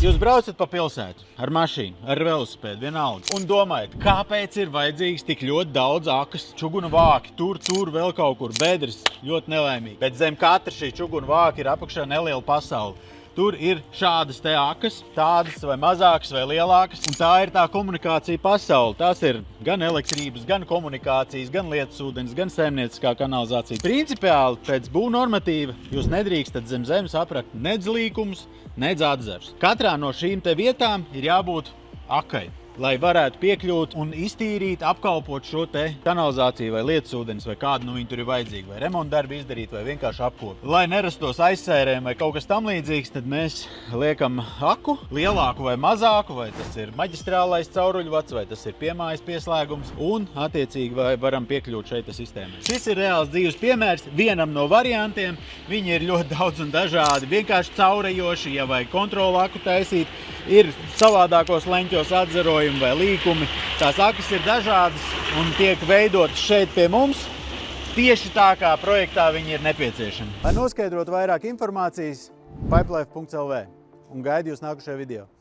Jūs braucat pa pilsētu ar mašīnu, ar velosipēdu, vienalga, un domājat, kāpēc ir vajadzīgs tik ļoti daudz akas, čuguna vāki, tur, vēl kaut kur, bedres, ļoti nelaimīgi. Bet zem katra šī čuguna vāka ir apakšā neliela pasaule. Tur ir šādas te akas, tādas vai mazākas vai lielākas, un tā ir tā komunikācija pasaule. Tās ir gan elektrības, gan komunikācijas, gan lietusūdens, gan saimnieciskā kanalizācija. Principiāli pēc būvnormatīva jūs nedrīkstat zem zemes aprakt nedz līkumus, nedz atzarus. Katrā no šīm te vietām ir jābūt akai, lai varētu piekļūt un iztīrīt, apkalpot šo te kanalizāciju vai lietusūdens vai kādu no viņu tur ir vajadzīgi, vai remontdarbi izdarīt, vai vienkārši apkopi. Lai nerastos aizsērēm vai kaut kas tam līdzīgs, tad mēs liekam aku, lielāku vai mazāku, vai tas ir maģistrālais cauruļvads, vai tas ir piemājas pieslēgums, un attiecīgi vai varam piekļūt šeit sistēmai. Šis ir reāls dzīves piemērs vienam no variantiem. Viņi ir ļoti daudz un dažādi, vienkārši caurejoši, ja vai kontrolu aku taisīt, ir savādākos leņķos atzarojumi vai līkumi. Tās akas ir dažādas un tiek veidotas šeit pie mums tieši tā, kā projektā viņi ir nepieciešami. Lai noskaidrotu vairāk informācijas, pipelife.lv un gaidu jūs nākušajā video.